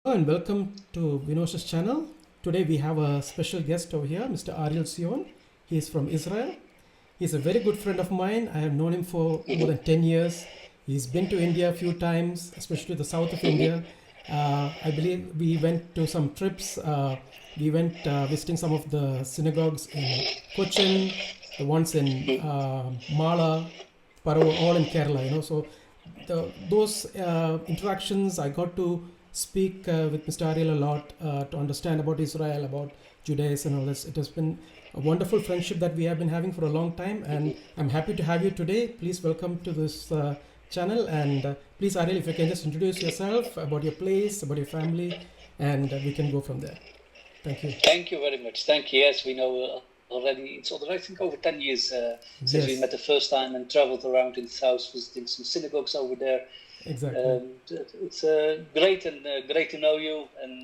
Hello and welcome to Vinos's channel. Today we have a special guest over here, Mr. Aryel Tsion. He is from Israel. He's a very good friend of mine. I have known him for more Mhm, than 10 years. He's been to India a few times, especially the south of mhm, India. I believe we went to some trips. We went visiting some of the synagogues in Cochin, the ones in mhm. Mala, Parur, all in Kerala. So those interactions, I got to speak with Mr. Ariel a lot to understand about Israel, about Judaism and all this. It has been a wonderful friendship that we have been having for a long time, and I'm happy to have you today. Please welcome to this channel, and please, Ariel, if you can just introduce yourself, about your place, about your family, and we can go from there. Thank you. Thank you very much. Thank you. Yes, we know already. It's already, I think, over 10 years since we Yes, met the first time and traveled around in the south, visiting some synagogues over there. exactly. It's great and great to know you and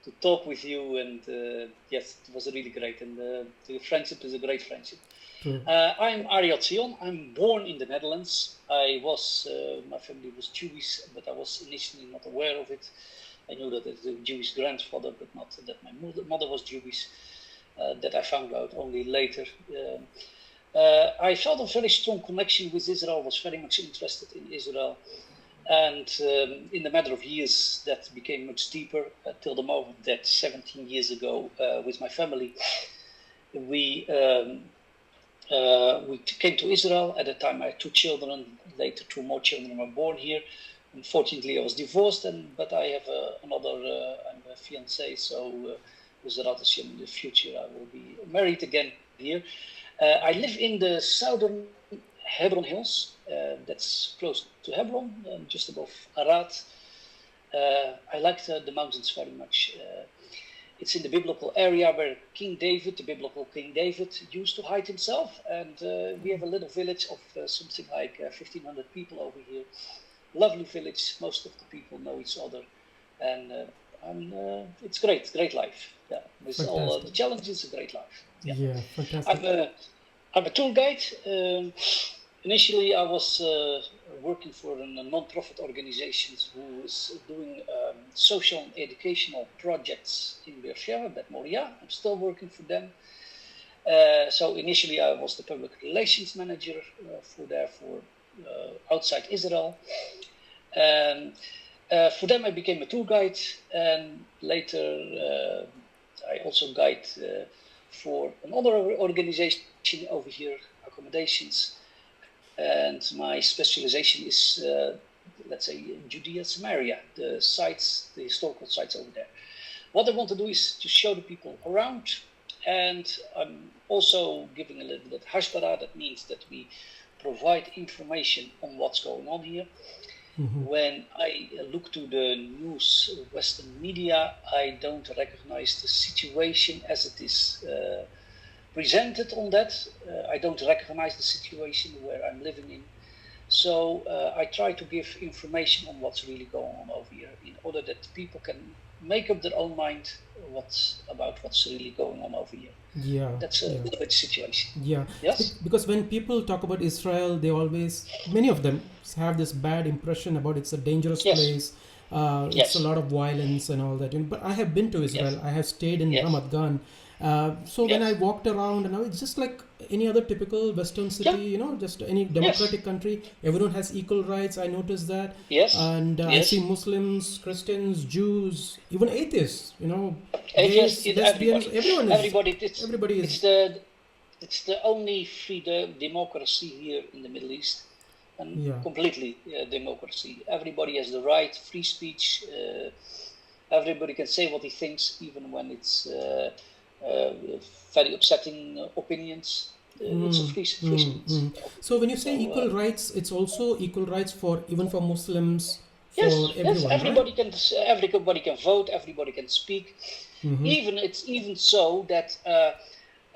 to talk with you. And yes, it was really great. And the friendship is a great friendship. True. I'm Aryel Tsion. I'm born in the Netherlands. My family was Jewish, but I was initially not aware of it. I knew that it's a Jewish grandfather, but not that my mother was Jewish. That I found out only later. I felt a very strong connection with Israel, was very much interested in Israel. And in the matter of years, that became much deeper till the moment that 17 years ago, with my family, we we came to Israel. At the time, I had two children. Later, two more children were born here. Unfortunately, I was divorced, but I have another. I'm a fiancé, so with Aryel Tsion in the future, I will be married again here. I live in the southern Hebron Hills. That's close to Hebron, just above Arad. I like the mountains very much. It's in the biblical area where King David, the biblical King David, used to hide himself. And we have a little village of something like 1,500 people over here. Lovely village. Most of the people know each other. And it's great life. Yeah, with all the Fantastic. challenges, a great life. Yeah. Yeah, fantastic. I'm a, I'm a tour guide. Initially, I was working for a non-profit organization who is doing social and educational projects in Beersheba, Bet Moria. I'm still working for them. So initially, I was the public relations manager for outside Israel. And for them, I became a tour guide, and later I also guide for another organization over here, accommodations. And my specialization is, let's say, Judea, Samaria, the historical sites over there. What I want to do is to show the people around, and I'm also giving a little bit hashbara. That means that we provide information on what's going on here. Mm-hmm. When I look to the news, Western media, I don't recognize the situation as it is presented on that. I don't recognize the situation where I'm living in. So I try to give information on what's really going on over here in order that people can make up their own mind what's really going on over here. Yeah, That's a yeah. little bit the situation. Yeah, Yes? because when people talk about Israel, they always, many of them have this bad impression about it's a dangerous Yes. place. It's a Yes. lot of violence and all that. But I have been to Yes. Israel. I have stayed in Yes. Ramat Gan. So when I Yes. walked around, and now it's just like any other typical Western city, Yeah. just any Yes. democratic country. Everyone has equal rights. I noticed that, Yes. and I see Yes. Muslims, Christians, Jews, even atheists. Yes. Gays, lesbians. Everybody. Everybody. Everybody It's is. the only free democracy here in the Middle East, and Yeah. completely democracy. Everybody has the right, free speech. Everybody can say what he thinks, even when it's uh, very upsetting opinions. It's a Mm, free mm, speech mm. over here. So when you say So equal rights, it's also equal rights for even for Muslims, for yes, everyone, right? everybody can vote, everybody can speak. Mm-hmm. Even so that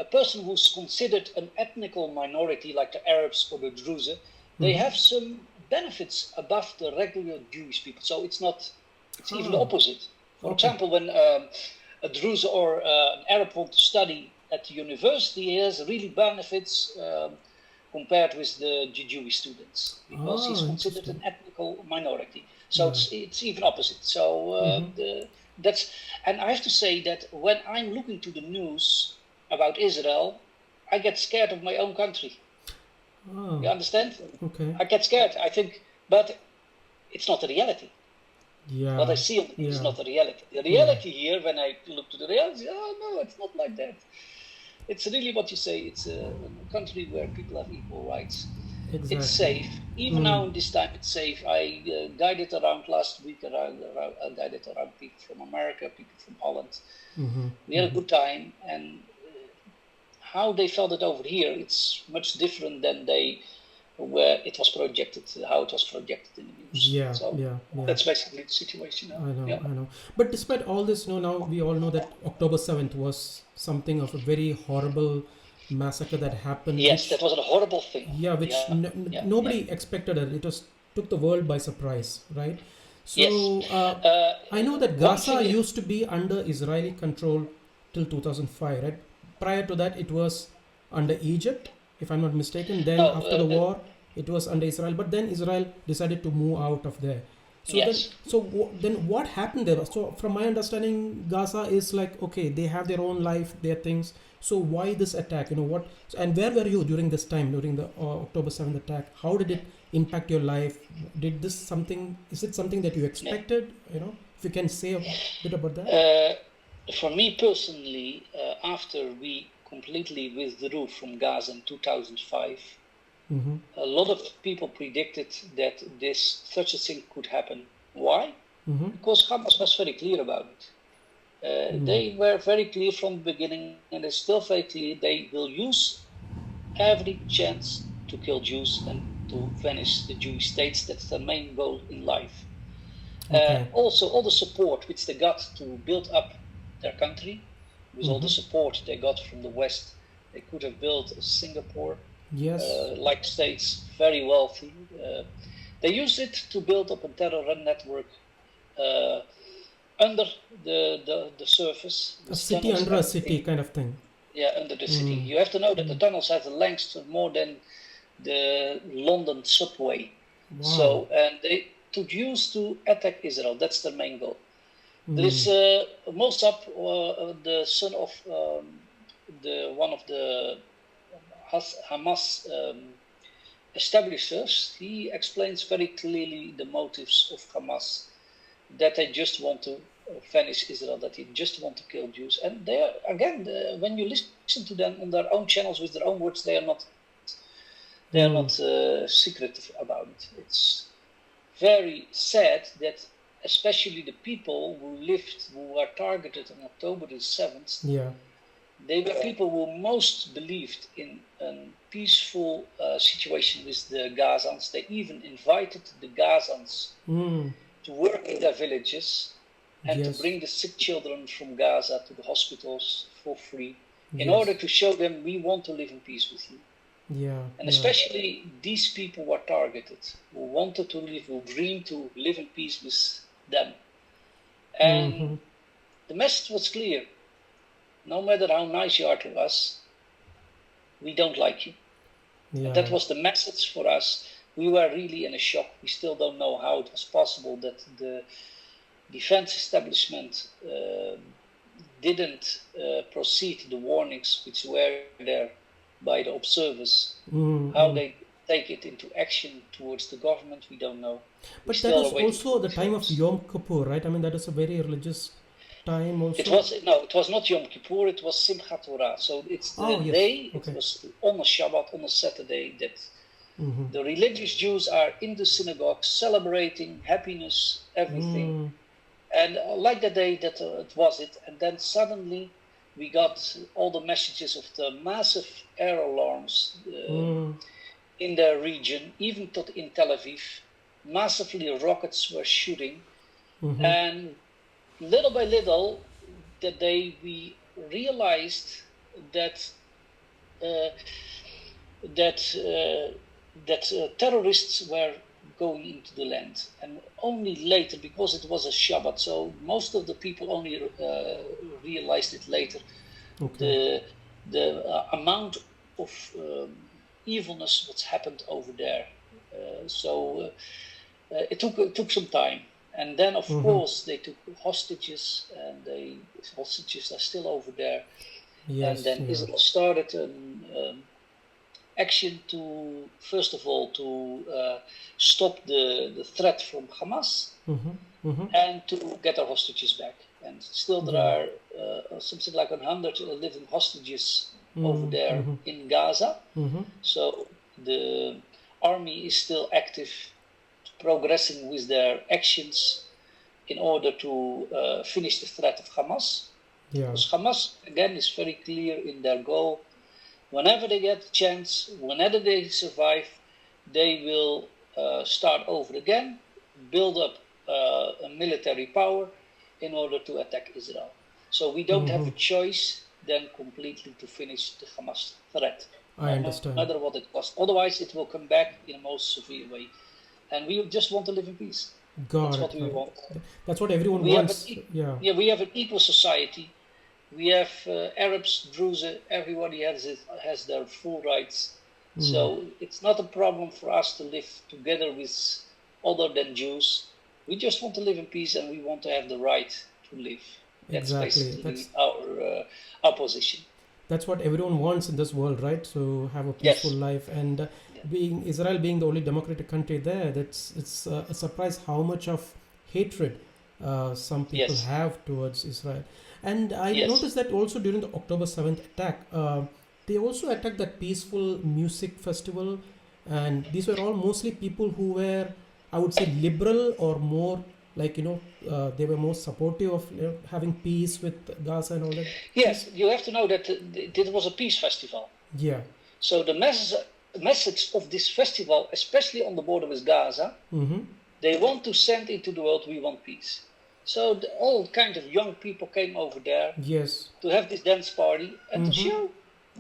a person who's considered an ethnical minority, like the Arabs or the Druze, they Mm-hmm. have some benefits above the regular Jewish people. So it's not. It's even the Ah, opposite. For okay. example, when a Druze or an Arab want to study at the university, he has really benefits compared with the Jewish students because he's Ah, considered an interesting. ethnic political minority. So it's even opposite. So that's, and I have to say that when I'm looking to the news about Israel, I get scared of my own country. Oh, You understand? okay. I get scared. I think, but it's not the reality. What I Yeah. see on the news is Yeah. not the reality. The reality here, when I look to the reality, oh no, it's not like that. It's really what you say. It's a country where people have equal rights. It's Exactly. safe. Even now in this time, it's safe. I guided around last week. I guided around people from America, people from Holland. We had a good time, and how they felt it over here, it's much different than where it was projected, how it was projected in the news. Yeah. So Yeah. Yeah. that's basically the situation now. I know, Yeah. I know. But despite all this, now we all know that October 7th was something of a very horrible massacre that happened, Yes, that which, was a horrible thing. yeah, which Yeah, yeah, yeah. nobody expected it. It was took the world by surprise, right? Yes. So I know that One Gaza thing. used to be under Israeli control till 2005, right? Prior to that, it was under Egypt, if I'm not mistaken. Then No. after the war, it was under Israel. But then Israel decided to move out of there. So then, Yes. then what happened there? So from my understanding, Gaza is like, okay, they have their own life, their things. So why this attack? What? And where were you during this time, during the October 7th attack? How did it impact your life? Did this something? Is it something that you Yeah. expected? If you can say a bit about that. For me personally, after we completely withdrew from Gaza in 2005, a lot of people predicted that such a thing could happen. Why? Because Hamas was very clear about it. They were very clear from the beginning, and they're still very clear. They will use every chance to kill Jews and to vanish the Jewish states. That's their main goal in life. Okay. Also, all the support which they got to build up their country, with all the support they got from the West, they could have built a Singapore, Yes. like states, very wealthy. They used it to build up a terror network under the surface. A city under a city kind of thing. Yeah, under the city. You have to know that the tunnels have the length of more than the London subway. Wow. So, and they took use to attack Israel. That's their main goal. There is Mossab, the son of one of the Hamas establishers. He explains very clearly the motives of Hamas, that they just want to vanish Israel, that they just want to kill Jews. And they are, again, when you listen to them on their own channels with their own words, they are not secretive about it. It's very sad that especially the people who were targeted on October the 7th, Yeah. they were people who most believed in a peaceful situation with the Gazans. They even invited the Gazans to work in their villages and Yes. to bring the sick children from Gaza to the hospitals for free, in Yes. order to show them we want to live in peace with you. Yeah. And especially these people were targeted, who wanted to live, who dreamed to live in peace with them. And the message was clear. No matter how nice you are to us, we don't like you. Yeah. And that was the message for us. We were really in a shock. We still don't know how it was possible that the defense establishment didn't proceed the warnings which were there by the observers. How they take it into action towards the government, we don't know. But that was also the time of Yom Kippur, right? I mean, that is a very religious time also. It was not Yom Kippur, it was Simchat Torah. So it's the day, okay. It was on a Shabbat, on a Saturday, that the religious Jews are in the synagogue celebrating happiness, everything. And like the day that it was it, and then suddenly we got all the messages of the massive air alarms in the region, even in Tel Aviv. Massively rockets were shooting, and little by little, that day we realized that terrorists were going into the land, and only later, because it was a Shabbat, so most of the people only realized it later. Okay. The amount of evilness what's happened over there. it took some time, and then of Mm-hmm. course they took hostages, and the hostages are still over there. And Yes. then Yeah. Israel started an action to, first of all, to stop the threat from Hamas Mm-hmm. Mm-hmm. and to get our hostages back. And still there Yeah. are something like 100 living hostages over there Mm-hmm. in Gaza. Mm-hmm. So the army is still active, progressing with their actions in order to finish the threat of Hamas. Yeah. Because Hamas, again, is very clear in their goal. Whenever they get a chance, whenever they survive, they will start over again, build up a military power in order to attack Israel. So we don't have Mm-hmm. a choice then completely to finish the Hamas threat, I no understand. matter what it costs. Otherwise, it will come back in a most severe way. And we just want to live in peace. That's Got what it. we Got it. want. That's what everyone We have an wants. Yeah. yeah, we have an equal society. We have Arabs, Druze, everybody has their full rights. Mm. So it's not a problem for us to live together with other than Jews. We just want to live in peace, and we want to have the right to live. That's Exactly. basically our position. That's what everyone wants in this world, right? To have a peaceful Yes. life. And Yeah. being Israel being the only democratic country there, that's it's a surprise how much of hatred some people Yes. have towards Israel. And I Yes. noticed that also during the October 7th attack, they also attacked that peaceful music festival, and these were all mostly people who were, I would say, liberal or more like they were more supportive of having peace with Gaza and all that. Yes. You have to know that this was a peace festival. Yeah. So the message of this festival, especially on the border with Gaza, Mm-hmm. they want to send into the world, we want peace. So all kinds of young people came over there Yes. to have this dance party and to Mm-hmm. show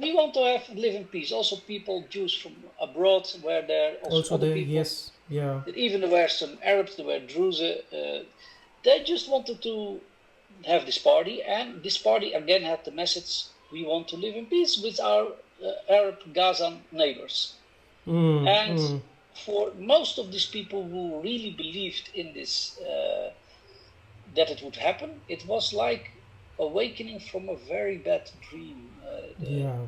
we want to live in peace. Also, people, Jews from abroad were there. Also, Also other there, people. yes, yeah, Even there were some Arabs. There were Druze. They just wanted to have this party, and this party again had the message: we want to live in peace with our Arab Gazan neighbors. And mm. for most of these people who really believed in this, that it would happen, it was like awakening from a very bad dream. Yeah,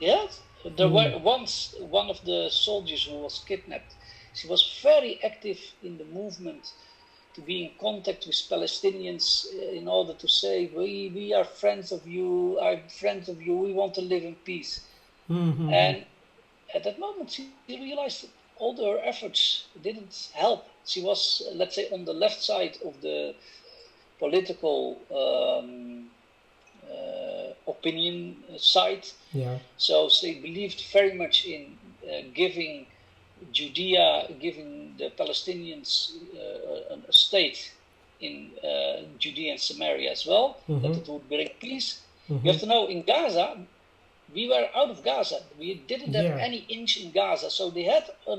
Yes, there mm. were once one of the soldiers who was kidnapped. She was very active in the movement to be in contact with Palestinians in order to say, we are friends of you, I'm friends of you, we want to live in peace. Mm-hmm. And at that moment, she realized that all her efforts didn't help. She was, let's say, on the left side of the political opinion side. Yeah, So they believed very much in giving Judea, giving the Palestinians a state in Judea and Samaria as well, that mm-hmm. it would bring peace. You Mm-hmm. have to know, in Gaza, we were out of Gaza. We didn't have Yeah. any inch in Gaza, so they had a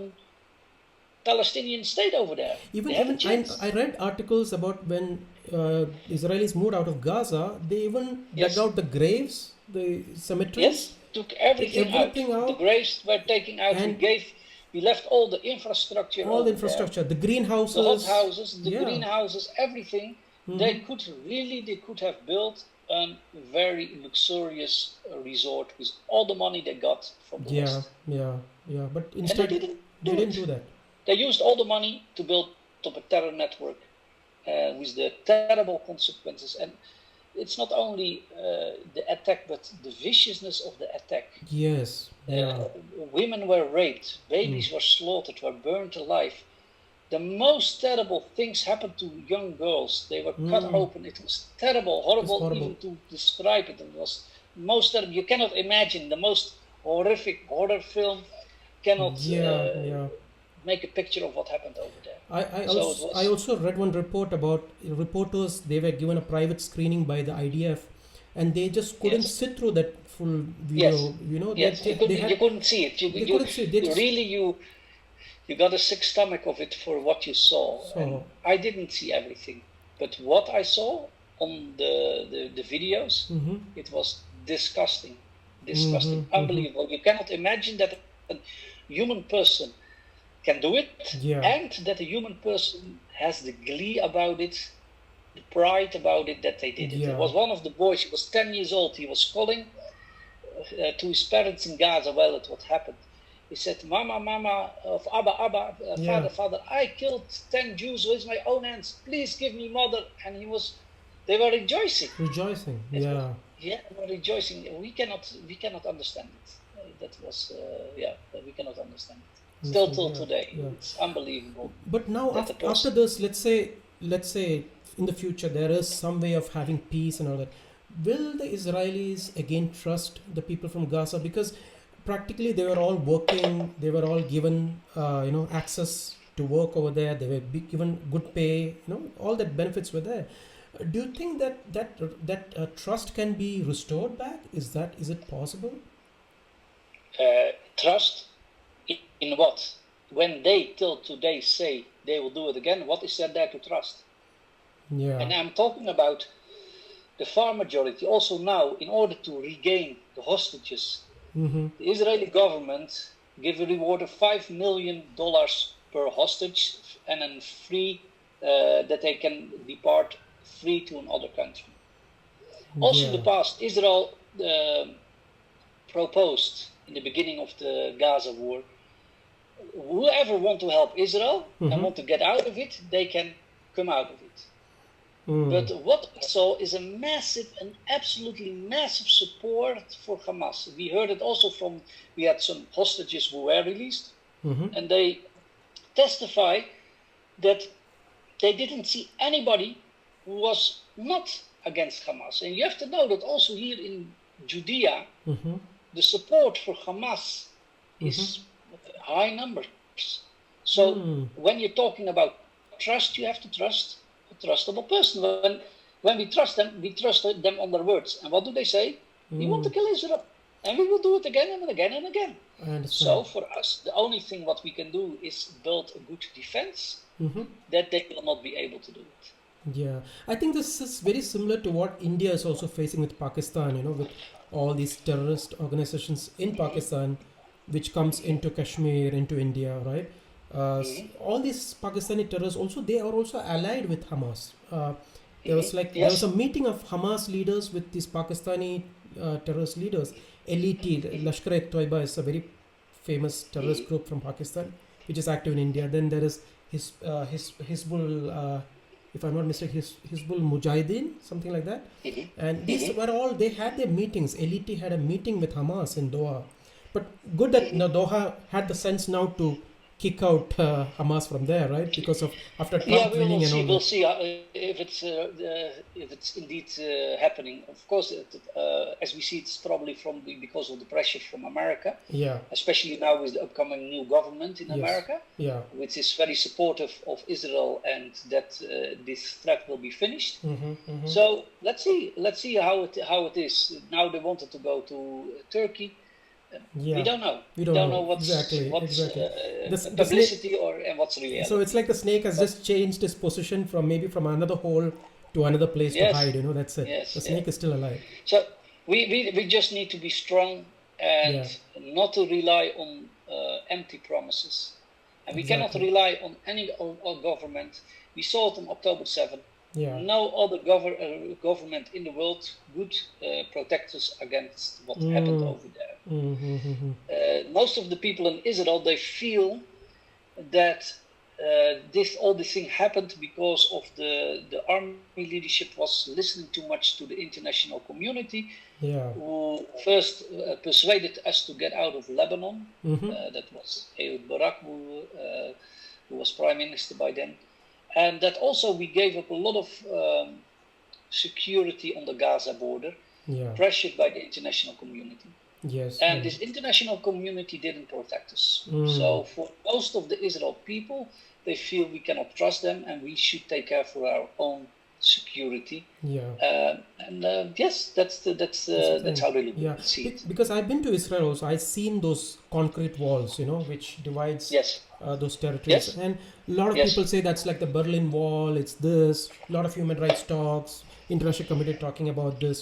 Palestinian state over there. Even They have a even I, chance. I read articles about when Israelis moved out of Gaza, they even dug Yes, out the graves, the cemeteries, yes, took took everything out. everything The out, graves were taken out. and We left all the infrastructure all the over there, infrastructure, the the hot greenhouses. houses, the Yeah. greenhouses, everything. Mm-hmm. They could have built a very luxurious resort with all the money they got from the Yeah, West, yeah, yeah. But and they instead, didn't they do didn't do it. that. They used all the money to build up a terror network with the terrible consequences. And it's not only the attack, but the viciousness of the attack. Yes. Yeah. Women were raped, Mm. babies were slaughtered, were burned alive. The most terrible things happened to young girls. They were cut Mm. open. It was terrible, It's horrible horrible. even to describe it. It was most terrible. You cannot imagine the most horrific horror film cannot Yeah, yeah. make a picture of what happened over there. I So it also I was, also read one report about reporters. They were given a private screening by the IDF, and they just couldn't yes, sit through that full yes, video. yes. They You had couldn't see it. they couldn't see. They You just really you got a sick stomach of it for what you saw. And saw. I didn't see everything, but what I saw on the videos, Mm-hmm. it was disgusting, Mm-hmm. disgusting, Mm-hmm. unbelievable. You cannot imagine that a human person can do it, Yeah. and that a human person has the glee about it, the pride about it, that they did it. There Yeah. was one of the boys, he was 10 years old, he was calling to his parents in Gaza while it what happened. He said, Mama, Mama, of Abba, Abba, Yeah. Father, Father, I killed 10 Jews with my own hands. Please give me mother. And they were rejoicing. Rejoicing. It was, Yeah. yeah, they were rejoicing. We cannot understand it. That was, we cannot understand it. Still Understand. till Yeah. today, Yeah. it's unbelievable But now that a after person. this, let's say in the future there is some way of having peace and all that. Will the Israelis again trust the people from Gaza? Because practically they were all working, they were all given access to work over there. They were given good pay. All that benefits were there. Do you think that trust can be restored back? Is it possible? Trust in what? When they till today say they will do it again, what is there to trust? Yeah. And I'm talking about the far majority. Also now, in order to regain the hostages, Mm-hmm. the Israeli government give a reward of $5 million per hostage, and then free that they can depart free to another country. Also, in Yeah. the past, Israel proposed in the beginning of the Gaza war, whoever want to help Israel and Mm-hmm. want to get out of it, they can come out of it. Mm. But what we saw is an absolutely massive support for Hamas. We heard it also we had some hostages who were released, Mm-hmm. and they testify that they didn't see anybody who was not against Hamas. And you have to know that also here in Judea, Mm-hmm. the support for Hamas is high numbers. So when you're talking about trust, you have to trust a trustable person. When we trust them on their words. And what do they say? We want to kill Israel. And we will do it again and again and again. I understand. So for us, the only thing what we can do is build a good defense that they will not be able to do it. Yeah, I think this is very similar to what India is also facing with Pakistan, with all these terrorist organizations in Pakistan, which comes into Kashmir, into India, right? All these Pakistani terrorists also, they are also allied with Hamas. There was there was Yes. a meeting of Hamas leaders with these Pakistani terrorist leaders. LET, Lashkar-e-Toiba, is a very famous terrorist group from Pakistan, which is active in India. Then there is Hizbul, if I'm not mistaken, Hizbul Mujahideen, something like that. And these were all, they had their meetings. LET had a meeting with Hamas in Doha. But good that Doha had the sense now to kick out Hamas from there, right? Because of after Yeah, Trump winning and all we'll that. see if it's indeed happening. Of course, as we see, it's probably because of the pressure from America, Yeah. especially now with the upcoming new government in Yes. America, Yeah. which is very supportive of Israel and that this threat will be finished. So let's see how it is. Now they wanted to go to Turkey. Yeah. We don't know. We don't know. what's Exactly. The snake, publicity and what's reality. so it's like the snake has just changed its position from another hole to another place to Yes. hide. That's it. Yes, The snake is still alive. So we just need to be strong and not to rely on empty promises. And we cannot Exactly. rely on any government. We saw it on October 7th. Yeah. No other government in the world would protect us against what happened over there. Most of the people in Israel, they feel that all this thing happened because of the army leadership was listening too much to the international community, Yeah. who first persuaded us to get out of Lebanon. That was Ehud Barak, who was prime minister by then. And that also we gave up a lot of security on the Gaza border, Yeah. pressured by the international community. Yes. And this international community didn't protect us. So for most of the Israel people, they feel we cannot trust them and we should take care for our own security. Yeah. Yes, that's how they Yeah. see it. Because I've been to Israel also. I've seen those concrete walls, which divides Yes. those territories. Yes. And a lot of Yes. people say that's like the Berlin Wall. It's this. A lot of human rights talks, international committee talking about this.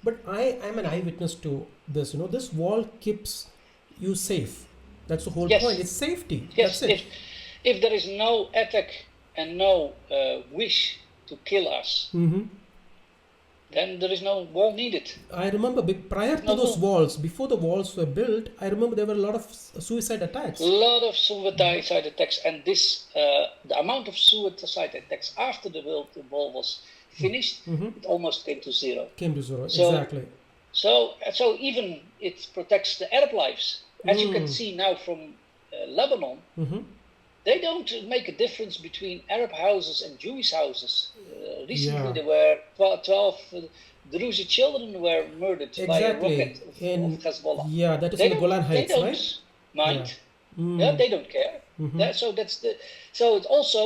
But I'm an eyewitness to this. This wall keeps you safe. That's the whole point. Yes, It's safety. yes. That's it. If there is no attack and no wish to kill us, then there is no wall needed. I remember prior to No those war. walls, before the walls were built, I remember there were a lot of suicide attacks. A lot of suicide attacks, and this the amount of suicide attacks after the wall was finished, it almost came to zero. Came to zero, So, exactly. so even it protects the Arab lives, as you can see now from Lebanon. They don't make a difference between Arab houses and Jewish houses. Recently, there were 12 Druze children were murdered by a rocket of Hezbollah. Yeah, that is in the Golan Heights, they don't right? mind. Yeah, they don't care. So it's also,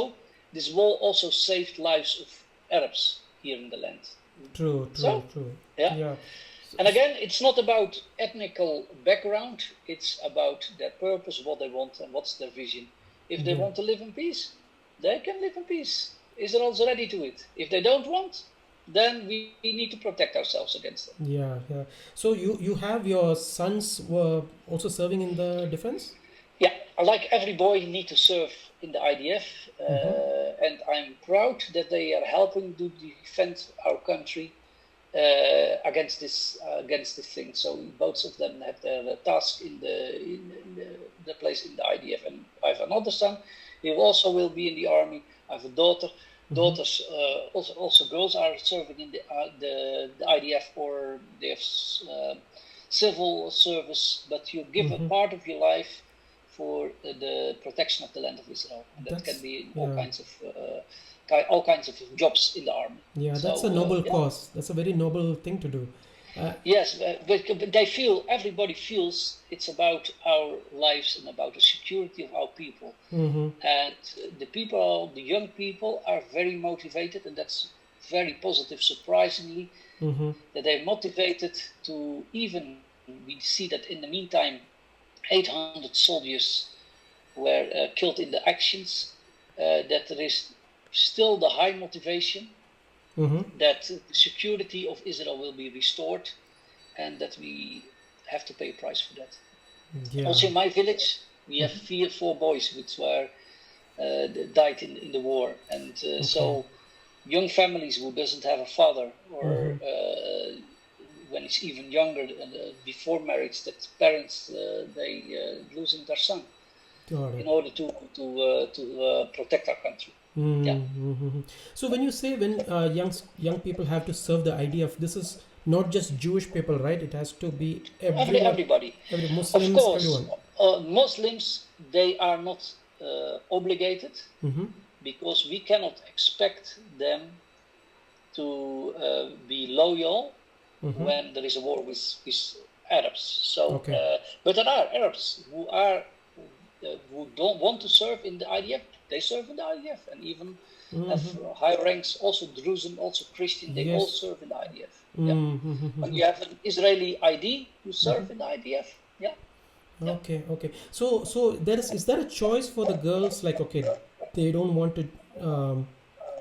this war also saved lives of Arabs here in the land. True. Yeah. And again, it's not about ethnical background. It's about their purpose, what they want, and what's their vision. If they want to live in peace, they can live in peace. Israel's ready to it. If they don't want, then we need to protect ourselves against them. Yeah. So you have your sons were also serving in the defense? Yeah, like every boy, you need to serve in the IDF, and I'm proud that they are helping to defend our country against this thing. So both of them have their task in the place in the IDF, and I have another son. He also will be in the army. I have a daughter. Daughters, also girls, are serving in the IDF, or they have civil service. But you give a part of your life for the protection of the land of Israel, and that can be all kinds of jobs in the army. Yeah, that's a noble cause. That's a very noble thing to do. Yes, but everybody feels it's about our lives and about the security of our people. And the young people are very motivated, and that's very positive, surprisingly, that they're motivated to even, we see that in the meantime, 800 soldiers were killed in the actions, that there is still the high motivation that the security of Israel will be restored, and that we have to pay a price for that. Yeah. Also in my village, we have 4 boys which were died in the war, and so young families who doesn't have a father, or when it's even younger, before marriage, that parents they losing their son in order to protect our country. So when you say young people have to serve the idea of, this is not just Jewish people, right? It has to be everybody. Muslims, of course, everyone. Muslims, they are not obligated, because we cannot expect them to be loyal when there is a war with Arabs. So, but there are Arabs who don't want to serve in the IDF. They serve in the IDF, and even have high ranks. Also Druze, also Christian. They all serve in the IDF. When you have an Israeli ID, you serve in the IDF. Okay. So is there a choice for the girls? Like, they don't want to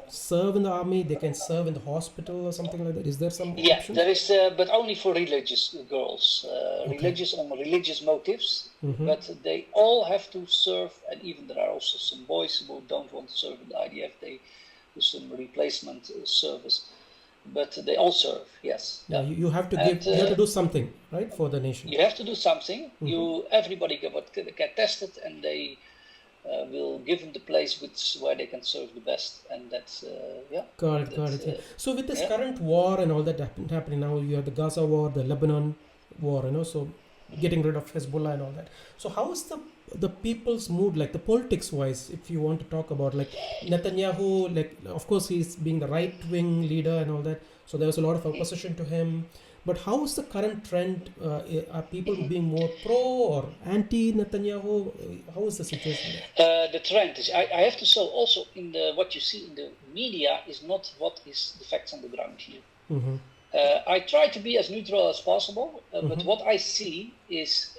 serve in the army, they can serve in the hospital or something like that. Is there some option? There is, but only for religious girls, religious motives. But they all have to serve, and even there are also some boys who don't want to serve in the IDF. They do some replacement service, but they all serve. Yes. You have to give. You have to do something, right, for the nation. You have to do something. Everybody get tested, and they will give them the place where they can serve the best, and that's Got it. So with this current war and all that happening now, you have the Gaza war, the Lebanon war, so getting rid of Hezbollah and all that. So how is the people's mood, like the politics wise, if you want to talk about, like Netanyahu, like of course he's being the right wing leader and all that, so there was a lot of opposition to him. But how is the current trend? Are people being more pro or anti Netanyahu? How is the situation there? The trend is, I have to say, also in what you see in the media is not what is the facts on the ground here. I try to be as neutral as possible, but what I see is,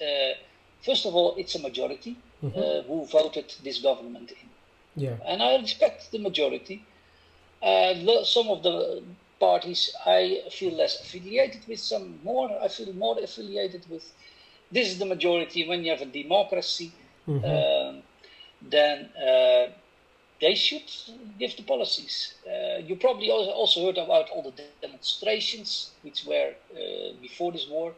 first of all, it's a majority who voted this government in. And I respect the majority. Some of the parties I feel less affiliated with, I feel more affiliated with, this is the majority. When you have a democracy, then they should give the policies. You probably also heard about all the demonstrations which were before this war.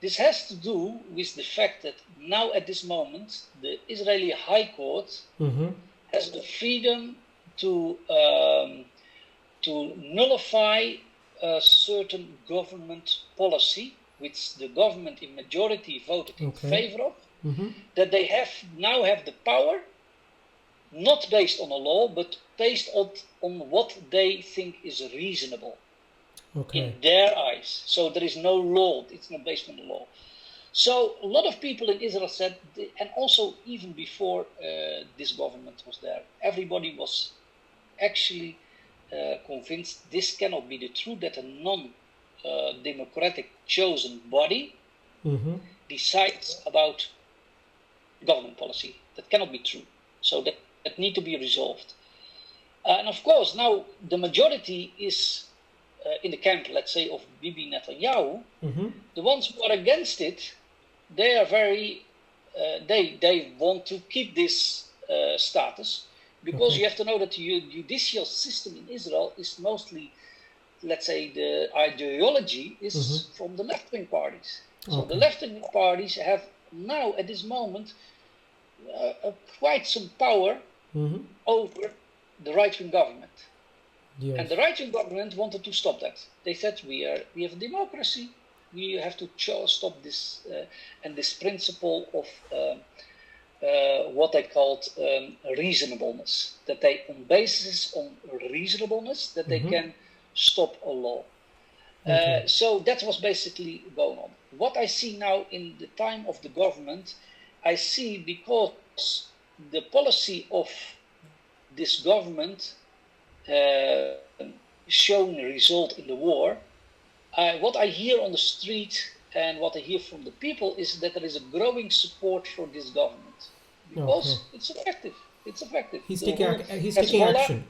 This has to do with the fact that now at this moment, the Israeli High Court has the freedom to nullify a certain government policy, which the government in majority voted in favor of, that they now have the power, not based on a law, but based on what they think is reasonable in their eyes. So there is no law, it's not based on the law. So a lot of people in Israel said, and also even before this government was there, everybody was actually convinced this cannot be the truth, that a non-democratic chosen body decides about government policy. That cannot be true. So that need to be resolved. And of course, now the majority is in the camp, let's say, of Bibi Netanyahu. The ones who are against it, they are very, they want to keep this status, because you have to know that the judicial system in Israel is mostly, let's say, the ideology is from the left-wing parties. So the left-wing parties have now, at this moment, quite some power over the right-wing government. And the right-wing government wanted to stop that. They said, we have a democracy, we have to stop this, and this principle of what they called reasonableness, that they, on basis on reasonableness, that they can stop a law. So that was basically going on. What I see now in the time of the government, I see, because the policy of this government shown a result in the war, what I hear on the street and what I hear from the people is that there is a growing support for this government, because it's effective. It's effective. He's taking action.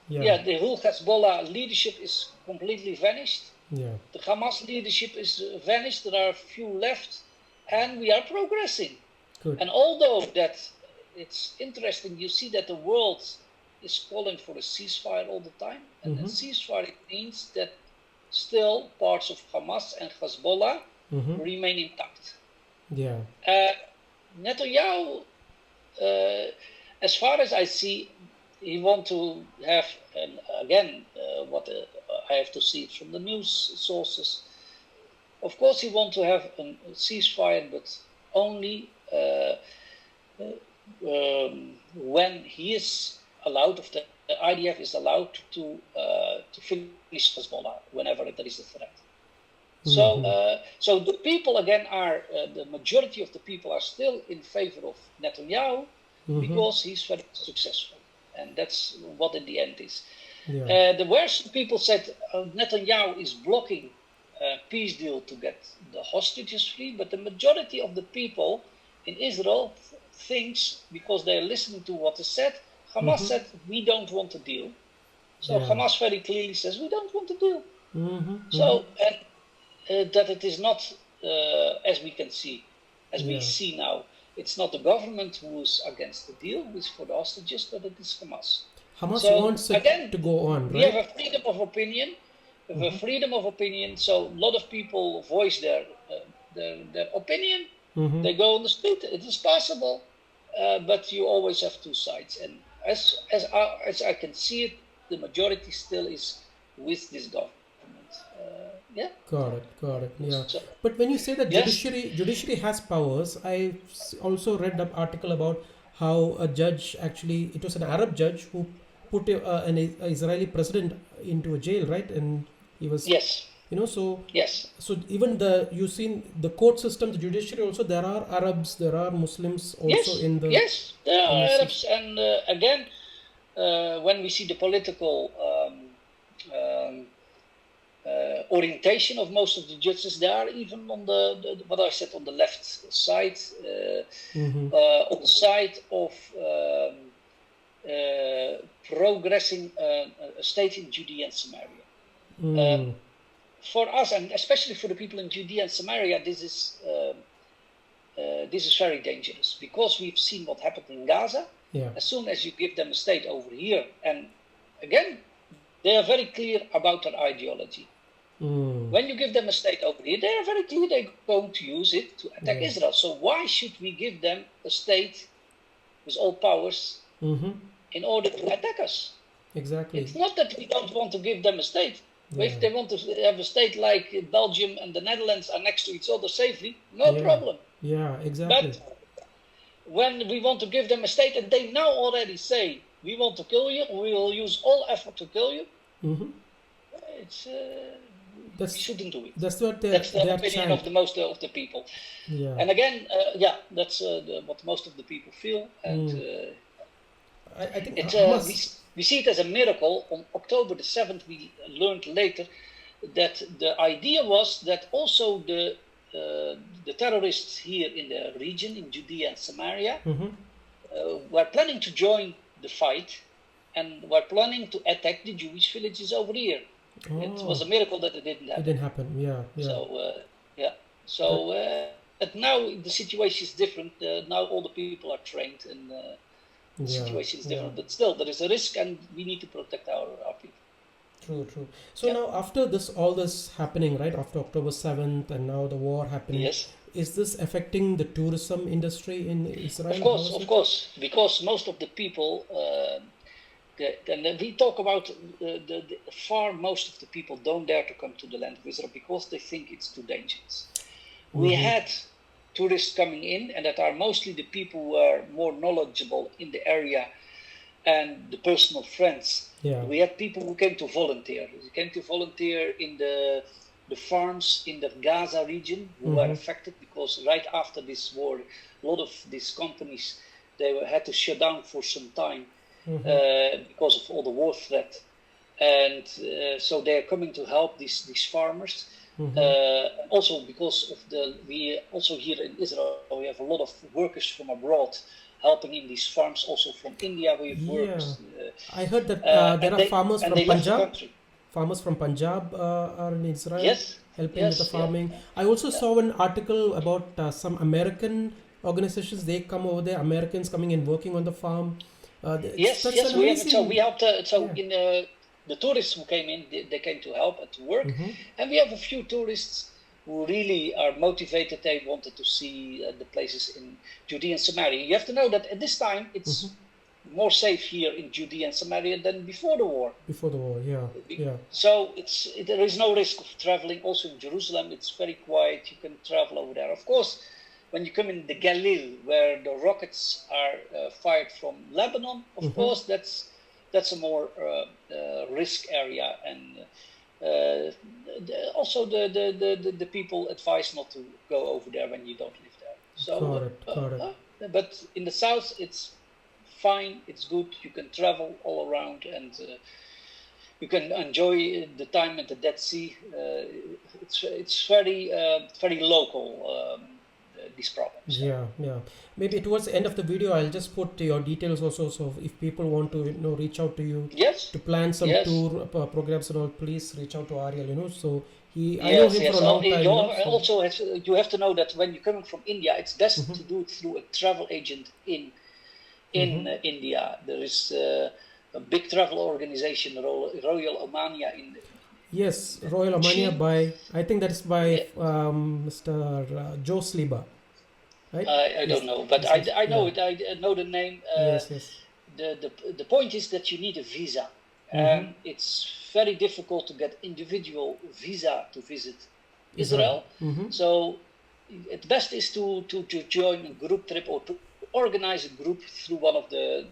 The whole Hezbollah leadership is completely vanished. The Hamas leadership is vanished. There are a few left, and we are progressing. And although that it's interesting, you see that the world is calling for a ceasefire all the time, and a ceasefire means that still parts of Hamas and Hezbollah remain intact. Netanyahu, as far as I see, he wants to have, what I have to see from the news sources, of course he wants to have a ceasefire, but only when he is allowed, the IDF is allowed to finish Hezbollah whenever there is a threat. So the people again are, the majority of the people are still in favor of Netanyahu, because he's very successful, and that's what in the end is. The worst people said Netanyahu is blocking a peace deal to get the hostages free, but the majority of the people in Israel thinks, because they're listening to what is said, Hamas said, we don't want a deal. So Hamas very clearly says, we don't want a deal. So that it is not, as we can see, as we see now, it's not the government who is against the deal, who is for the hostages, but it is Hamas. Hamas wants it to go on, right? We have a freedom of opinion. We have a freedom of opinion, so a lot of people voice their opinion. They go on the street. It is possible, but you always have two sides. And as I can see it, the majority still is with this government. Got it. Yeah. So, but when you say that judiciary has powers, I also read an article about how a judge, actually, it was an Arab judge who put an Israeli president into a jail, right? And he was so even you've seen the court system, the judiciary also, there are Arabs, there are Muslims also in the there are Arabs, and again, when we see the political orientation of most of the judges, they are even on the what I said, on the left side, on the side of progressing a state in Judea and Samaria. For us, and especially for the people in Judea and Samaria, this is this is very dangerous because we've seen what happened in Gaza. Yeah. As soon as you give them a state over here, and again, they are very clear about their ideology. When you give them a state over here, they are very clear they're going to use it to attack Israel. So why should we give them a state with all powers in order to attack us? Exactly. It's not that we don't want to give them a state. If they want to have a state like Belgium and the Netherlands are next to each other safely, no problem. Yeah, exactly. But when we want to give them a state and they now already say, we want to kill you, we will use all effort to kill you, it's... we shouldn't do it. That's what that's the opinion of the most of the people. Yeah. And again, that's what most of the people feel. And I think we see it as a miracle. On October the 7th, we learned later that the idea was that also the terrorists here in the region, in Judea and Samaria, were planning to join the fight and were planning to attack the Jewish villages over here. It was a miracle that it didn't happen. It didn't happen, yeah. But now the situation is different. Now all the people are trained and the situation is different. But still, there is a risk and we need to protect our people. True. So now after all this happening, right, after October 7th and now the war happening, is this affecting the tourism industry in Israel? Of course, because most of the people... and we talk about most of the people don't dare to come to the land of Israel because they think it's too dangerous. We had tourists coming in, and that are mostly the people who are more knowledgeable in the area and the personal friends. Yeah. We had people who came to volunteer. They came to volunteer in the farms in the Gaza region who were affected because right after this war, a lot of these companies, they had to shut down for some time. Because of all the war threat, and so they are coming to help these farmers. Also because of we also here in Israel we have a lot of workers from abroad helping in these farms. Also from India we've worked. I heard that there are farmers from Punjab. Farmers from Punjab are in Israel helping with the farming. I also saw an article about some American organizations. They come over there, Americans coming and working on the farm. Yes, we helped. In the tourists who came in, they came to help and to work, and we have a few tourists who really are motivated. They wanted to see the places in Judea and Samaria. You have to know that at this time it's more safe here in Judea and Samaria than before the war. So there is no risk of traveling. Also in Jerusalem, it's very quiet. You can travel over there. Of course, when you come in the Galil, where the rockets are fired from Lebanon, of course, that's a more risk area, and also the people advise not to go over there when you don't live there. So, but in the south, it's fine, it's good. You can travel all around, and you can enjoy the time at the Dead Sea. It's very local. These problems. Maybe towards the end of the video I'll just put your details also, so if people want to reach out to you to plan some tour programs and all, please reach out to Aryel, so I know him for a long time. Also you have to know that when you're coming from India, it's best to do it through a travel agent in India. There is a big travel organization, Royal Omania in Yes, Royal Omania I think that is by Mr. Joe Sliba, right? I don't know, but I know it. I know the name. The point is that you need a visa, and it's very difficult to get individual visa to visit Israel. So the best is to join a group trip or to organize a group through one of the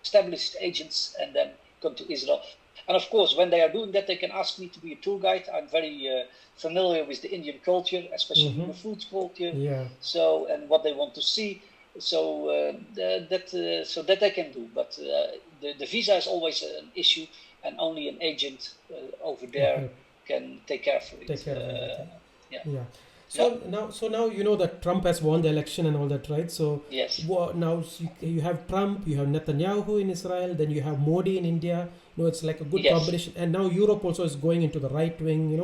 established agents and then come to Israel. And of course, when they are doing that, they can ask me to be a tour guide. I'm very familiar with the Indian culture, especially the food culture. So, and what they want to see. So that they can do. But the visa is always an issue, and only an agent over there can take care of it. So now you know that Trump has won the election and all that, right? So now you have Trump, you have Netanyahu in Israel, then you have Modi in India. It's like a good combination. And now Europe also is going into the right wing,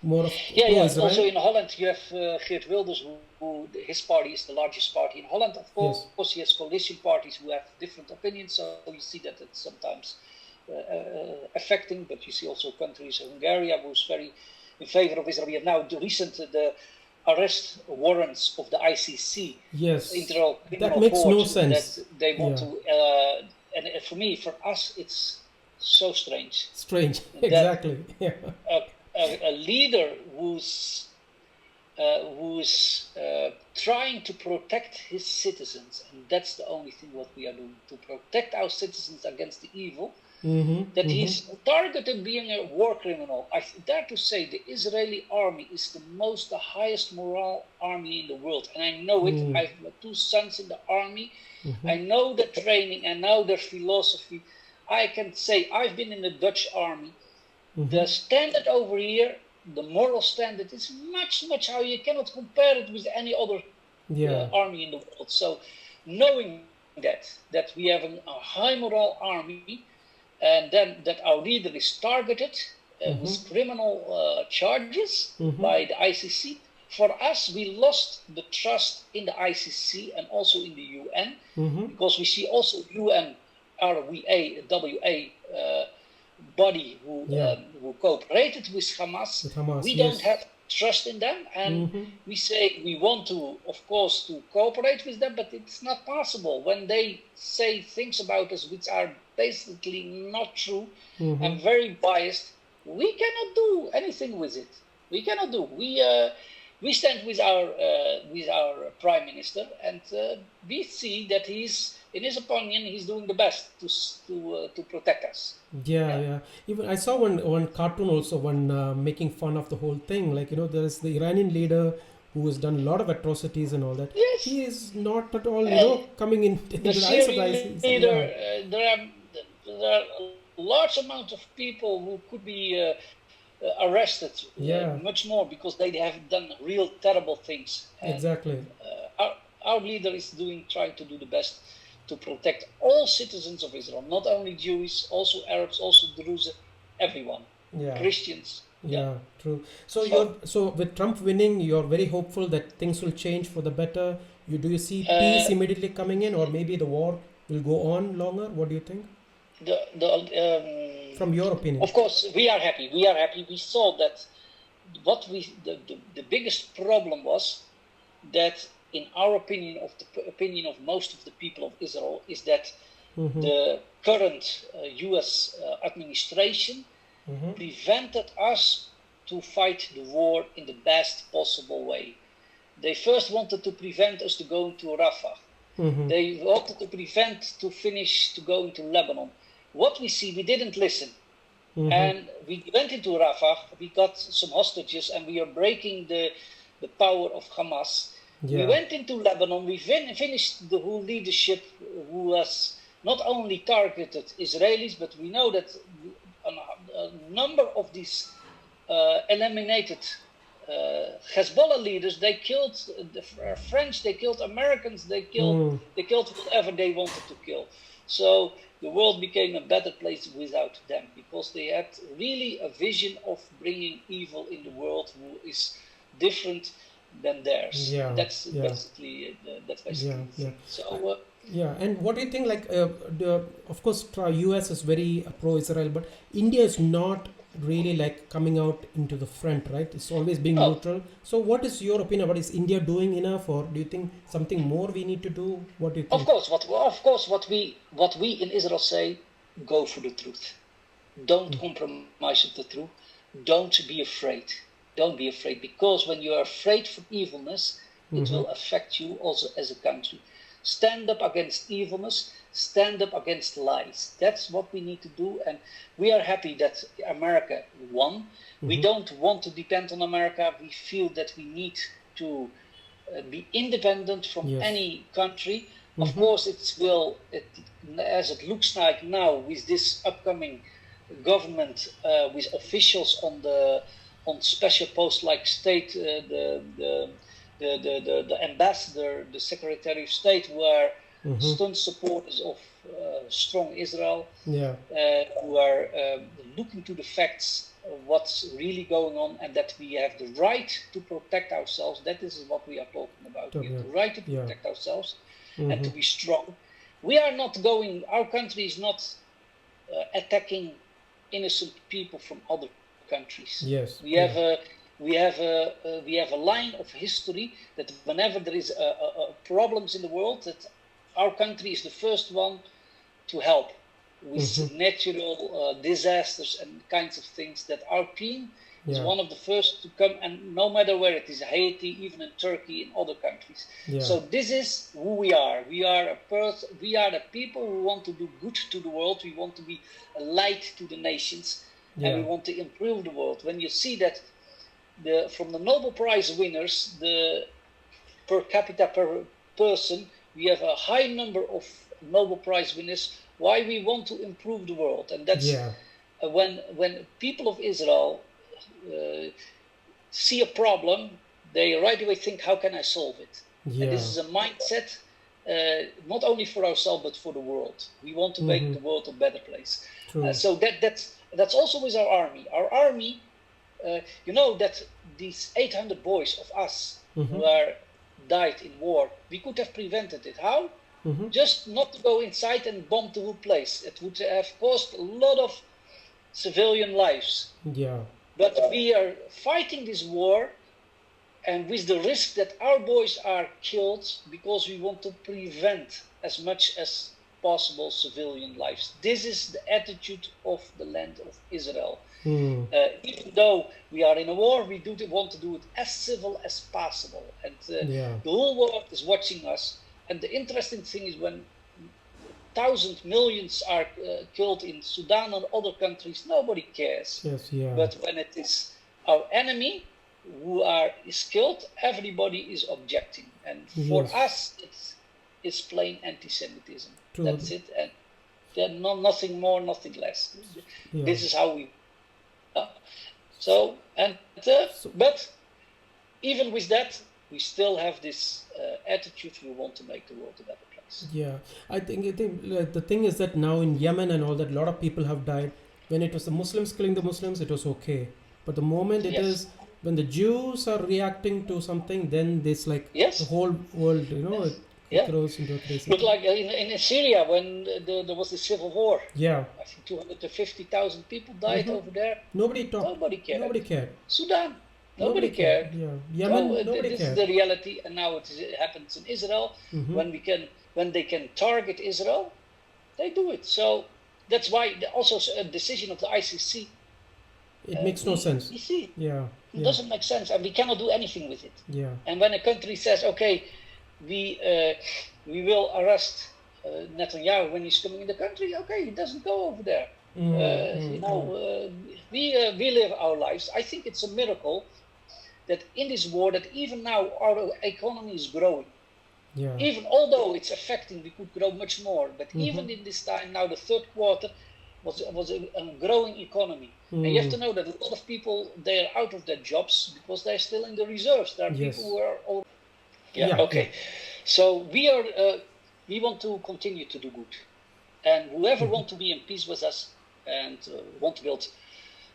more of pro-Israel. Also in Holland you have Geert Wilders, who his party is the largest party in Holland. Of Yes. course, he has coalition parties who have different opinions, so you see that it's sometimes affecting. But you see also countries, Hungary, who's very in favor of Israel. We have now the arrest warrants of the ICC, Yes. Internal Criminal That makes Court, no sense. that they want Yeah. to. And for us, it's so strange Strange. that Exactly. Yeah. a leader who's trying to protect his citizens, and that's the only thing what we are doing, to protect our citizens against the evil, that he's targeted being a war criminal. I dare to say the Israeli army is the highest morale army in the world, and I know it. I have 2 sons in the army. I know the training, I know their philosophy. I can say I've been in the Dutch army. The standard over here, the moral standard, is much, much higher. You cannot compare it with any other army in the world. So knowing that we have a high morale army, and then that our leader is targeted with criminal charges by the ICC, for us, we lost the trust in the ICC and also in the UN, because we see also UN, RWA, body who cooperated with Hamas. We don't have trust in them, and we say we want to, of course, to cooperate with them, but it's not possible when they say things about us which are basically not true and very biased. We cannot do anything with it. We cannot do. We stand with our prime minister, and we see that in his opinion, he's doing the best to protect us. Yeah. Even I saw one cartoon also, making fun of the whole thing. Like, there is the Iranian leader who has done a lot of atrocities and all that. Yes. He is not at all, coming into the eyes of the ICC. Leader, there are a large amount of people who could be arrested, much more, because they have done real terrible things. And, exactly. Our leader is trying to do the best to protect all citizens of Israel, not only Jews, also Arabs, also Druze, everyone, Christians. Yeah, true. So with Trump winning, you're very hopeful that things will change for the better. Do you see peace immediately coming in, or maybe the war will go on longer? What do you think? From your opinion, of course, we are happy. We saw that the biggest problem was that, in our opinion, opinion of most of the people of Israel, is that the current U.S. administration prevented us to fight the war in the best possible way. They first wanted to prevent us to go into Rafah. They wanted to prevent to go into Lebanon. What we see, we didn't listen. And we went into Rafah, we got some hostages, and we are breaking the power of Hamas. We went into Lebanon, we finished the whole leadership, who was not only targeted Israelis, but we know that a number of these eliminated Hezbollah leaders, they killed the French, they killed Americans, they killed whatever they wanted to kill. So the world became a better place without them, because they had really a vision of bringing evil in the world who is different than theirs. That's basically So and what do you think? Like, of course, US is very pro-Israel, but India is not really like coming out into the front, right? It's always being neutral. So what is your opinion about, is India doing enough, or do you think something more we need to do? What do you think? Of course, what we in Israel say, go for the truth. Don't compromise with the truth. Don't be afraid. Don't be afraid, because when you are afraid for evilness, it will affect you also as a country. Stand up against evilness, stand up against lies. That's what we need to do, and we are happy that America won. We don't want to depend on America. We feel that we need to be independent from any country. Of course, as it looks like now, with this upcoming government, with officials on special posts like state, the ambassador, the secretary of state, who are staunch supporters of strong Israel, Yeah. who are looking to the facts of what's really going on, and that we have the right to protect ourselves. That is what we are talking about. We have the right to Yeah. protect ourselves and to be strong. We are not going, our country is not attacking innocent people from other countries. Yes. We have a line of history that whenever there is problems in the world, that our country is the first one to help with natural disasters and kinds of things. That our team is one of the first to come, and no matter where it is, Haiti, even in Turkey, in other countries. So this is who we are. We are the people who want to do good to the world. We want to be a light to the nations, and we want to improve the world. When you see that from the Nobel Prize winners, the per capita per person, we have a high number of Nobel Prize winners. Why we want to improve the world, and that's when people of Israel see a problem, they right away think, how can I solve it? And this is a mindset, not only for ourselves but for the world. We want to make the world a better place. So that's also with our army. Our army, you know that these 800 boys of us who are died in war, we could have prevented it. How? Just not to go inside and bomb the whole place. It would have cost a lot of civilian lives. But we are fighting this war, and with the risk that our boys are killed, because we want to prevent as much as possible civilian lives. This is the attitude of the land of Israel. Even though we are in a war, we want to do it as civil as possible. And the whole world is watching us. And the interesting thing is when thousands, millions are killed in Sudan and other countries, nobody cares. But when it is our enemy who is killed, everybody is objecting. And for us, it's plain anti-Semitism. That's it. And nothing more, nothing less. This is how we... but even with that, we still have this attitude. We want to make the world a better place. I think the thing is that now in Yemen and all that, a lot of people have died. When it was the Muslims killing the Muslims, it was okay. But the moment it is when the Jews are reacting to something, then this the whole world, it grows into a crazy. Look like in Syria when there was the civil war. I think 250,000 people died over there. Nobody talked. Nobody cared. Nobody cared. Sudan. Nobody cared. Yemen, nobody this cared. is the reality, and now it happens in Israel. When they can target Israel, they do it. So that's why also a decision of the ICC. It makes no sense. You see, it doesn't make sense, and we cannot do anything with it. And when a country says, "Okay, we will arrest Netanyahu when he's coming in the country," okay, he doesn't go over there. We live our lives. I think it's a miracle that in this war, that even now our economy is growing. Even although it's affecting, we could grow much more. But even in this time now, the third quarter was a growing economy. And you have to know that a lot of people, they are out of their jobs because they're still in the reserves. There are people who are all... So we want to continue to do good. And whoever wants to be in peace with us and want to build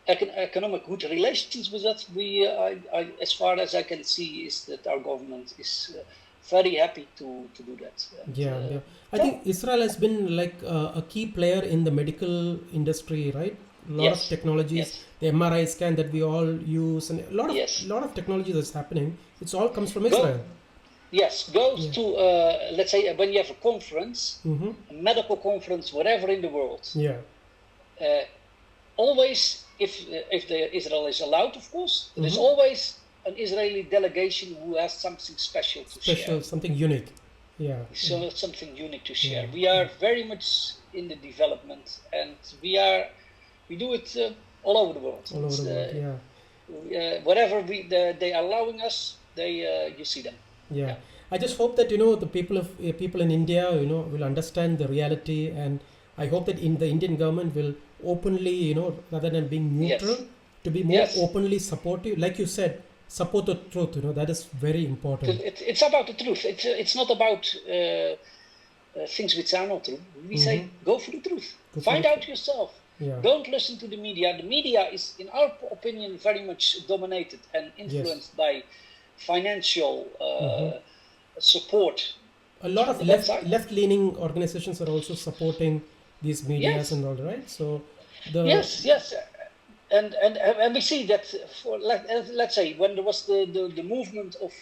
economic good relations with us, as far as I can see, is that our government is very happy to do that. And, I think Israel has been like a key player in the medical industry, right? A lot of technologies, the MRI scan that we all use, and a lot of technology that's happening. It's all comes from Israel. To let's say when you have a conference, a medical conference, whatever in the world. Always, if Israel is allowed, of course, there is always an Israeli delegation who has something special to share. Something unique. So something unique to share. We are very much in the development, and we do it all over the world. All over the world. Whatever they are allowing us, you see them. I just hope that the people in India will understand the reality, and I hope that the Indian government will openly rather than being neutral, to be more openly supportive. Like you said, support the truth. That is very important. It's about the truth. It's not about things which are not true. We say, Mm-hmm. go for the truth. Good for Find the out yourself. Yeah. Don't listen to the media. The media is, in our opinion, very much dominated and Yes. influenced by financial Mm-hmm. support A lot from of the one side. left-leaning organizations are also supporting these medias Yes, and all, right? So the yes. And we see that for let's say when there was the movement of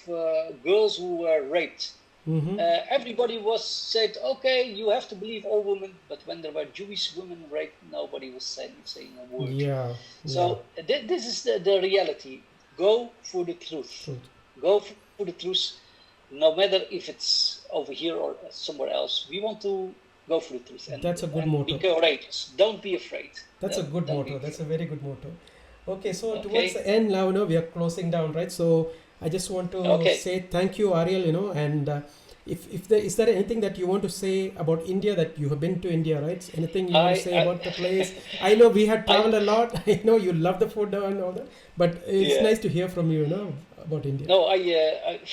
girls who were raped, mm-hmm. everybody was said, okay, you have to believe all women, but when there were Jewish women raped, nobody was saying a word. Yeah, yeah, So this is the reality. Go for the truth. truth. Go for the truth, no matter if it's over here or somewhere else. We want to go for the truth That's a good and be motto. courageous. Don't be afraid. That's a good Don't be motto. That's a afraid. very good motto. Okay, so towards Okay. the end now, we are closing down, right? So I just want to Okay. say thank you, Aryel, and if there is there anything that you want to say about India, that you have been to India, right? Anything you want to say I about the place? I know we had I traveled a lot. I know you love the food and all that, but it's yeah. nice to hear from you, about India. No,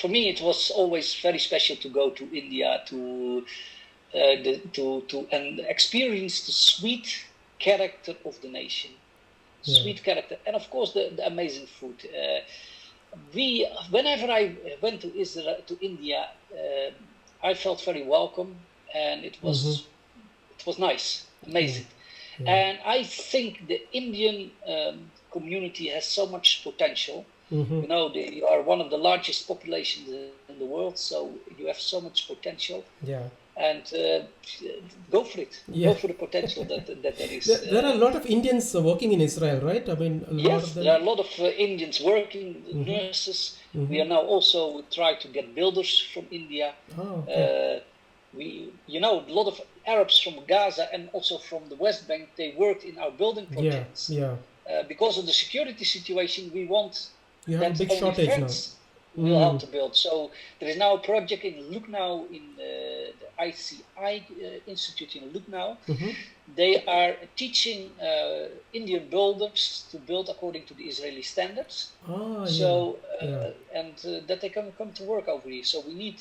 for me it was always very special to go to India to and experience the sweet character of the nation, Yeah. sweet character, and of course the amazing food. Whenever I went to Israel to India, I felt very welcome, and Mm-hmm. it was nice, Yeah. amazing. Yeah. And I think the Indian community has so much potential. Mm-hmm. You know, they are one of the largest populations in the world, so you have so much potential. Yeah. And go for it. Yeah. Go for the potential that there is. There are a lot of Indians working in Israel, right? I mean, a lot of Yes, there them. are a lot of Indians working, Mm-hmm. nurses. Mm-hmm. We are now also try to get builders from India. Oh, okay. A lot of Arabs from Gaza and also from the West Bank, they worked in our building Yeah. projects. Yeah. Because of the security situation, we want You have a that big only shortage now. France will help to build. So there is now a project in Lucknow, in the ICI Institute in Lucknow. Mm-hmm. They are teaching Indian builders to build according to the Israeli standards. Ah, So yeah. and that they can come to work over here. So we need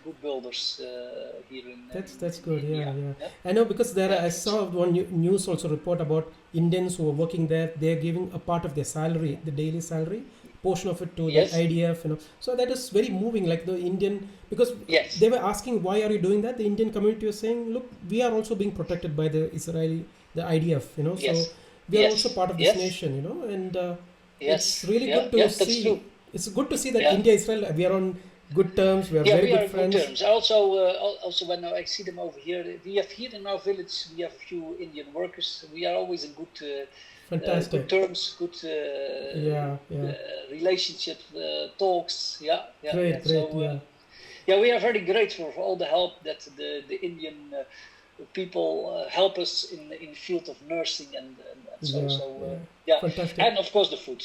good builders here That's in good. India. Yeah. I know because Yeah. I saw one news also report about Indians who are working there. They're giving a part of their salary, the daily salary, portion of it to the Yes. IDF. So that is very moving. Like the Indian, because Yes. they were asking why are you doing that. The Indian community was saying, look, we are also being protected by the Israeli, the IDF. So Yes. we are also Yes. part of this Yes. nation. And it's Yes. really Yeah. good to Yeah. That's see. true. It's good to see that Yeah. India, Israel, we are on good terms. We are Yeah, very we are good in good friends. terms. Also when I see them over here, we have here in our village, we have a few Indian workers. We are always in Fantastic. good terms, good Yeah. relationship, talks. Yeah. Great. So we are very grateful for all the help that the Indian people help us in field of nursing and so. Yeah. So Yeah. yeah, Fantastic. and of course the food.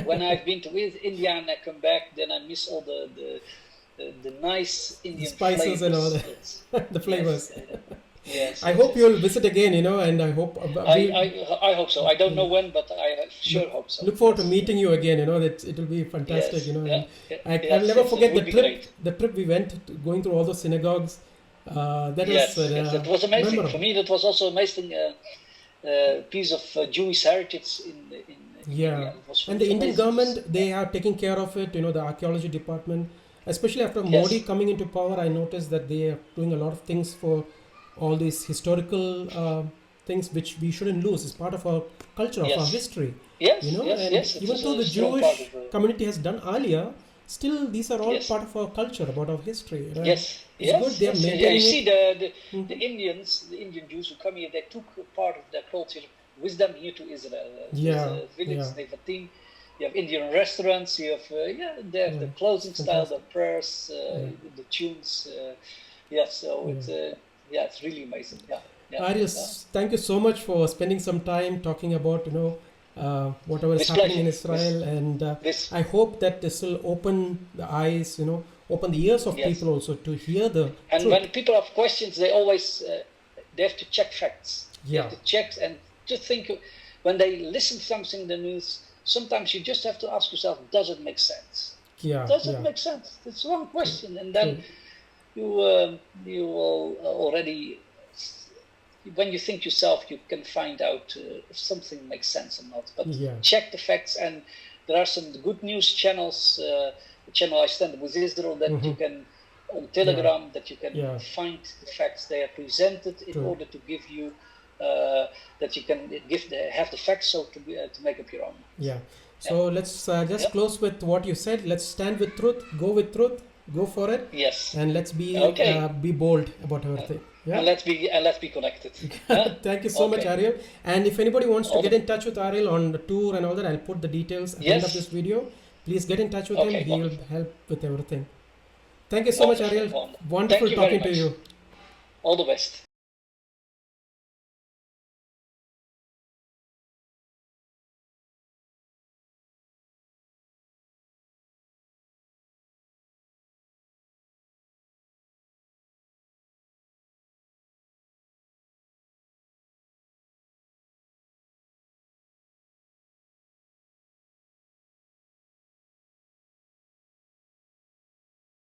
When I've been to India and I come back, then I miss all the nice The Indian spices and all flavors. that. The flavors. Yes. I hope you'll visit again, and I hope I hope so. I don't know when, but I sure look, hope so. look forward to meeting you again. That it will be fantastic. Yes. And I'll Yes, never it forget would the be trip. great. The trip we went going through all those synagogues. That Yes, was that was amazing. memorable. For me, that was also amazing piece of Jewish heritage in Yeah, India. It was and the Indian amazing. government, they are taking care of it. The archaeology department, especially after Yes. Modi coming into power, I noticed that they are doing a lot of things for all these historical things which we shouldn't lose. It's part of our culture, of our Yes. history. Yes, And yes. It even is though a the strong part Jewish of community has done earlier, still these are all Yes. part of our culture, about our history. Right? Yes, It's yes. good they are Yes. Yeah, maintaining you it. see the Indians, the Indian Jews who come here, they took a part of their culture with them here to Israel. Yeah, This village, yeah. Nevatim. You have Indian restaurants. You have they have the clothing style, the prayers, the tunes. So it's it's really amazing. Yeah. Arius, thank you so much for spending some time talking about whatever is With happening in pleasure. Israel, and This I hope that this will open the eyes, open the ears of Yes. people also to hear the and truth. when people have questions, they always they have to check facts. They Yeah. have to check and just think when they listen to something in the news. Sometimes you just have to ask yourself, does it make sense? Yeah, Does it yeah. make sense? It's one question, and then you will already, when you think yourself, you can find out if something makes sense or not. But Yeah. check the facts, and there are some good news channels. The channel I Stand With Israel that you can on Telegram, that you can find the facts. They are presented in True. order to give you that you can have the facts, so to make up your own. Yeah. So let's just close with what you said. Let's stand with truth. Go with truth. Go for it. Yes. And let's be bold about everything. Yeah. And let's be connected. Thank you so much, Aryel. And if anybody wants to All get the- in touch with Aryel on the tour and all that, I'll put the details at the end of Yes. this video. Please get in touch with him. Okay, He'll wonderful. help with everything. Thank you so much, Aryel. Wonderful. Wonderful Thank you very talking to much. you. All the best.